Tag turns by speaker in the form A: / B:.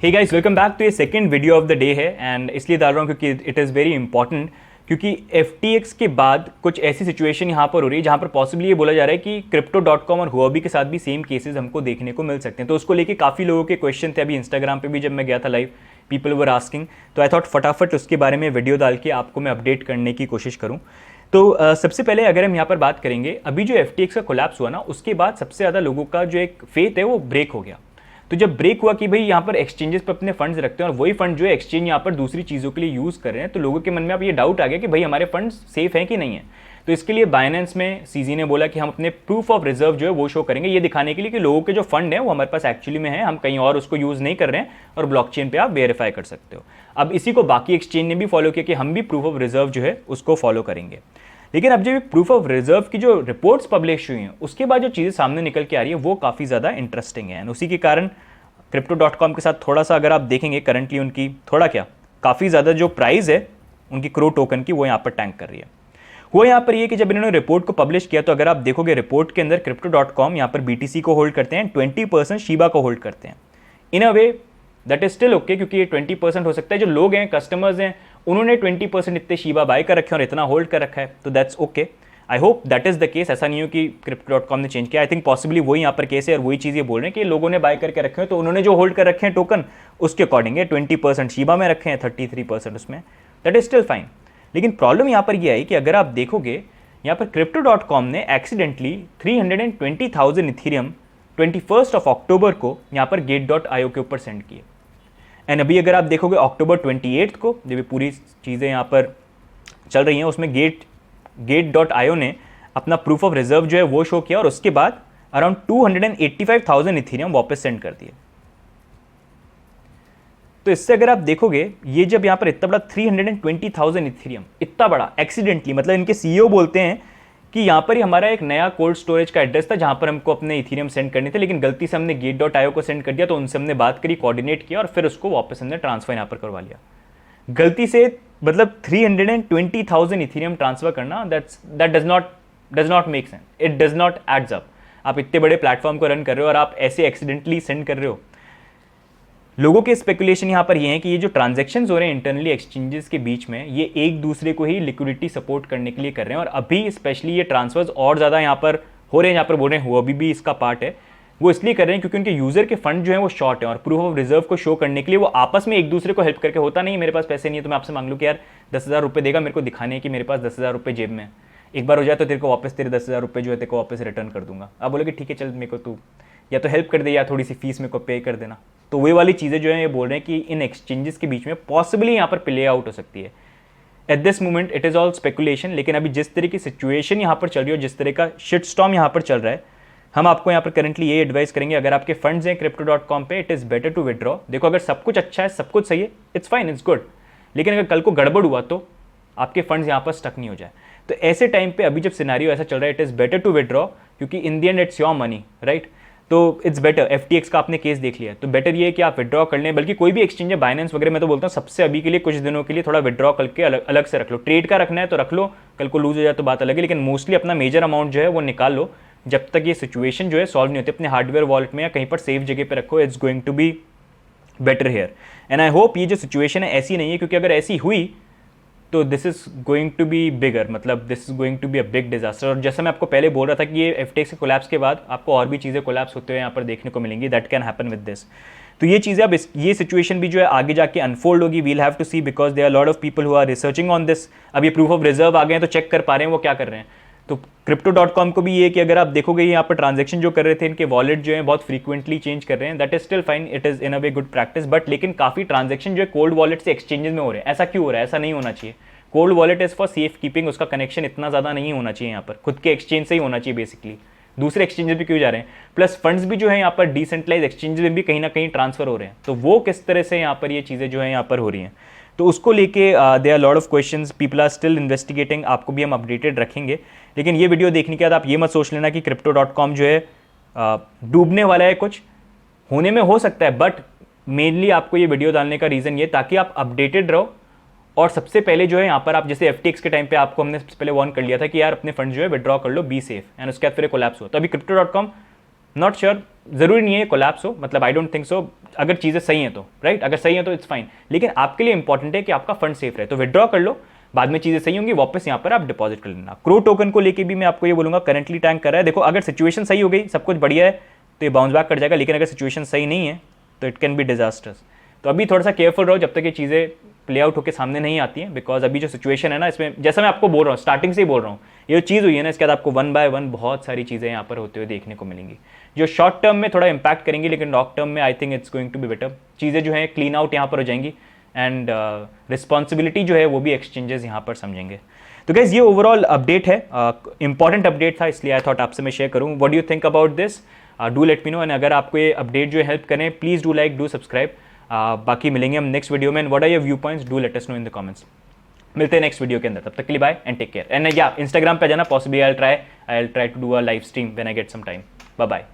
A: Hey guys, welcome back to ये second video of the day है and इसलिए डाल रहा हूँ क्योंकि इट इज़ वेरी इंपॉर्टेंट। क्योंकि FTX के बाद कुछ ऐसी सिचुएशन यहाँ पर हो रही है जहाँ पर पॉसिबली ये बोला जा रहा है कि Crypto.com और हुओबी के साथ भी सेम केसेस हमको देखने को मिल सकते हैं। तो उसको लेके काफ़ी लोगों के क्वेश्चन थे। अभी इंस्टाग्राम पे भी जब मैं गया था लाइव, पीपल वर आस्किंग, तो आई थॉट फटाफट उसके बारे में वीडियो डाल के आपको मैं अपडेट करने की कोशिश करूँ। तो सबसे पहले अगर हम यहाँ पर बात करेंगे, अभी जो FTX का कोलैप्स हुआ ना, उसके बाद सबसे ज़्यादा लोगों का जो एक फेथ है वो ब्रेक हो गया। तो जब ब्रेक हुआ कि भाई यहाँ पर एक्सचेंजेस पर अपने फंड्स रखते हैं और वही फंड जो है एक्सचेंज यहाँ पर दूसरी चीज़ों के लिए यूज़ कर रहे हैं, तो लोगों के मन में अब ये डाउट आ गया कि भाई हमारे फंड्स सेफ हैं कि नहीं है। तो इसके लिए बाइनेंस में सीजी ने बोला कि हम अपने प्रूफ ऑफ रिजर्व जो है वो शो करेंगे, ये दिखाने के लिए कि लोगों के जो फंड है वो हमारे पास एक्चुअली में है, हम कहीं और उसको यूज़ नहीं कर रहे हैं और ब्लॉकचेन पे आप वेरीफाई कर सकते हो। अब इसी को बाकी एक्सचेंज ने भी फॉलो किया कि हम भी प्रूफ ऑफ रिजर्व जो है उसको फॉलो करेंगे। लेकिन अब जब प्रूफ ऑफ रिजर्व की जो रिपोर्ट्स पब्लिश हुई हैं, उसके बाद जो चीज़ें सामने निकल के आ रही है वो काफ़ी ज़्यादा इंटरेस्टिंग है। उसी के कारण Crypto.com के साथ थोड़ा सा अगर आप देखेंगे, करंटली उनकी थोड़ा क्या काफ़ी ज़्यादा जो प्राइस है उनकी क्रो टोकन की वो यहाँ पर टैंक कर रही है। वो यहाँ पर ये कि जब इन्होंने रिपोर्ट को पब्लिश किया, तो अगर आप देखोगे रिपोर्ट के अंदर Crypto.com यहाँ पर BTC को होल्ड करते हैं, 20% शीबा को होल्ड करते हैं। In a way that is still okay, क्योंकि ये 20% हो सकता है जो लोग हैं, कस्टमर्स हैं, उन्होंने 20% इतने शीबा बाय कर रखे हैं और इतना होल्ड कर रखा है, तो that's okay. I hope that is the case. ऐसा नहीं हो कि Crypto.com ने चेंज किया। आई थिंक पॉसिबली वही यहाँ पर केस है और वही चीज़ ये बोल रहे हैं कि लोगों ने बाय करके रखे हैं, तो उन्होंने जो होल्ड कर रखे हैं टोकन उसके अकॉर्डिंग है, 20% शीबा में रखे हैं, 33% उसमें, दैट इज स्टिल फाइन। लेकिन प्रॉब्लम यहाँ पर यह है कि अगर आप देखोगे यहाँ पर Crypto.com ने एक्सीडेंटली 320,000 इथीरियम 21 अक्टूबर को यहाँ पर Gate.io के ऊपर सेंड किए। एंड अभी अगर आप देखोगे अक्टूबर 28 को जब ये पूरी चीज़ें यहाँ पर चल रही हैं, उसमें Gate.io ने अपना प्रूफ ऑफ रिजर्व जो है वो शो किया और उसके बाद अराउंड 285,000 इथीरियम वापस सेंड कर दिए। तो इससे अगर आप देखोगे, ये जब यहाँ पर इतना बड़ा 320,000 इथीरियम, इतना बड़ा एक्सीडेंटली, मतलब इनके CEO बोलते हैं कि यहाँ पर ही हमारा एक नया कोल्ड स्टोरेज का एड्रेस था जहाँ पर हमको अपने इथीरियम सेंड करने थे, लेकिन गलती से हमने Gate.io को सेंड कर दिया, तो उनसे हमने बात करी, कोऑर्डिनेट किया और फिर उसको वापस हमने ट्रांसफर यहाँ पर करवा लिया। गलती से मतलब 320,000 इथीरियम ट्रांसफर करना, that does not make sense, it does not adds up. आप इतने बड़े प्लेटफॉर्म को रन कर रहे हो और आप ऐसे एक्सीडेंटली सेंड कर रहे हो। लोगों के स्पेकुलेशन यहाँ पर ये है कि ये जो ट्रांजैक्शंस हो रहे हैं इंटरनली एक्सचेंजेस के बीच में, ये एक दूसरे को ही लिक्विडिटी सपोर्ट करने के लिए कर रहे हैं। और अभी स्पेशली ये ट्रांसफर्स और ज़्यादा यहाँ पर हो रहे हैं, यहाँ पर बोल रहे हैं हुओबी भी इसका पार्ट है। वो इसलिए कर रहे हैं क्योंकि उनके यूजर के फंड जो है वो शॉर्ट है और प्रूफ ऑफ रिजर्व को शो करने के लिए वो आपस में एक दूसरे को हेल्प करके, होता नहीं मेरे पास पैसे नहीं है तो मैं आपसे मांग लूँ कि यार 10,000 रुपये देगा, मेरे को दिखाने कि मेरे पास 10,000 रुपये जेब में, एक बार हो जाए तो तेरे को वापस तेरे 10,000 रुपये जो है तेरे को वापस रिटर्न कर दूंगा। आप बोलोगे ठीक है चल, मेरे को तू या तो हेल्प कर दे या थोड़ी सी फीस मेरे को पे कर देना। तो वही वाली चीज़ें जो है ये बोल रहे हैं कि इन एक्सचेंजेस के बीच में पॉसिबली यहाँ पर प्ले आउट हो सकती है। At this moment it is all speculation, लेकिन अभी जिस तरह की सिचुएशन यहाँ पर चल रही है और जिस तरह का शिट स्टॉर्म यहाँ पर चल रहा है, हम आपको यहाँ पर करंटली ये एडवाइस करेंगे, अगर आपके फंड्स हैं Crypto.com पे, it is better to withdraw. देखो अगर सब कुछ अच्छा है, सब कुछ सही है, इट्स फाइन, इट्स गुड, लेकिन अगर कल को गड़बड़ हुआ तो आपके फंड्स यहाँ पर स्टक नहीं हो जाए। तो ऐसे टाइम पे अभी जब सिनेरियो ऐसा चल रहा है, it is better to withdraw, क्योंकि in the end it's your money, right. तो इट्स बेटर। FTX का आपने केस देख लिया, तो बेटर ये है कि आप विड्रॉ कर लें। बल्कि कोई भी एक्सचेंज है, बाइनेंस वगैरह, मैं तो बोलता हूँ सबसे अभी के लिए कुछ दिनों के लिए थोड़ा विड्रॉ करके अलग से रख लो। ट्रेड का रखना है तो रख लो, कल को लूज हो जाए तो बात अलग है, लेकिन मोस्टली अपना मेजर अमाउंट जो है वो निकाल लो जब तक ये सिचुएशन जो है सॉल्व नहीं होती। अपने हार्डवेयर वॉलेट में या कहीं पर सेफ जगह पे रखो, it's going to be better here. And I hope ये जो सिचुएशन है ऐसी नहीं है, क्योंकि अगर ऐसी हुई तो this is going to be bigger, मतलब this is going to be a big disaster. और जैसा मैं आपको पहले बोल रहा था कि ये FTX के कोलैप्स के बाद आपको और भी चीज़ें कोलैप्स होते हुए यहाँ पर देखने को मिलेंगी, that can happen with this. तो ये चीज़ें अब ये सिचुएशन भी जो है आगे जाके अनफोल्ड होगी, we'll have to see, because there are lot of people who are researching on this. अब ये प्रूफ ऑफ रिजर्व आ गए हैं तो चेक कर पा रहे हैं वो क्या कर रहे हैं। तो Crypto.com को भी ये कि अगर आप देखोगे यहाँ पर ट्रांजैक्शन जो कर रहे थे, इनके वॉलेट जो है बहुत फ्रीक्वेंटली चेंज कर रहे हैं, that is still fine, it is in a way good practice, but लेकिन काफ़ी ट्रांजैक्शन जो है कोल्ड वॉलेट से एक्सचेंजेस में हो रहे हैं। ऐसा क्यों हो रहा है? ऐसा नहीं होना चाहिए। Cold wallet is for safe keeping, उसका कनेक्शन इतना ज़्यादा नहीं होना चाहिए, यहाँ पर खुद के एक्सचेंज से ही होना चाहिए बेसिकली। दूसरे एक्सचेंजेस भी क्यों जा रहे हैं? प्लस फंड्स भी जो है यहाँ पर डिसेंट्रलाइज एक्सचेंजेस में भी कहीं ना कहीं ट्रांसफर हो रहे हैं, तो वो किस तरह से यहाँ पर ये चीज़ें जो है यहाँ पर हो रही हैं, तो उसको लेके they are lot of questions, people are still investigating. आपको भी हम अपडेटेड रखेंगे, लेकिन ये वीडियो देखने के बाद आप ये मत सोच लेना कि Crypto.com जो है डूबने वाला है, कुछ होने में हो सकता है, बट मेनली आपको ये वीडियो डालने का रीज़न ये ताकि आप अपडेटेड रहो। और सबसे पहले जो है यहाँ पर आप जैसे FTX के टाइम पे आपको हमने सबसे पहले वार्न कर लिया था कि यार अपने फंड जो है विड्रॉ कर लो, बी सेफ, एंड उसके बाद फिर कोलैप्स हुआ। तो अभी Crypto.com नॉट श्योर, जरूरी नहीं है कोलैप्स हो, मतलब आई डोंट थिंक सो, अगर चीज़ें सही हैं तो राइट, अगर सही है तो इट्स फाइन, लेकिन आपके लिए इंपॉर्टेंट है कि आपका फंड सेफ रहे, तो विड्रॉ कर लो, बाद में चीज़ें सही होंगी वापस यहाँ पर आप डिपॉजिट कर लेना। क्रो टोकन को लेके भी मैं आपको ये बोलूँगा करंटली टैंक कर रहा है, देखो अगर सिचुएशन सही हो गई, सब कुछ बढ़िया है तो ये बाउंस बैक कर जाएगा, लेकिन अगर सिचुएशन सही नहीं है तो इट कैन बी डिजास्टर्स। तो अभी थोड़ा सा केयरफुल रहो जब तक ये चीज़ें प्ले आउट होकर सामने नहीं आती हैं, बिकॉज अभी जो सिचुएशन है ना इसमें, जैसा मैं आपको बोल रहा हूँ स्टार्टिंग से ही बोल रहा हूँ, ये जो चीज़ हुई है ना इसके बाद आपको वन बाय वन बहुत सारी चीज़ें यहाँ पर होते हुए देखने को मिलेंगी, जो शॉर्ट टर्म में थोड़ा इंपैक्ट करेंगी, लेकिन लॉन्ग टर्म में I think it's going to be better, चीज़ें जो है क्लीन आउट यहाँ पर हो जाएंगी, एंड रिस्पॉन्सिबिलिटी जो है वो भी एक्सचेंजेस यहाँ पर समझेंगे। तो गाइस ये ओवरऑल अपडेट है, इंपॉर्टेंट अपडेट था इसलिए आई थॉट आपसे मैं शेयर करूँ। What do you think about this, do let me know, and अगर आपको ये अपडेट जो हेल्प करें please do like, do subscribe. बाकी मिलेंगे हम नेक्स्ट वीडियो में, and what are your view points, do let us know in the comments. मिलते हैं नेक्स्ट वीडियो के अंदर, तब तक के लिए bye and take care, and या इंस्टाग्राम पे जाना, possibly I try to do a live stream when I get some time. Bye bye.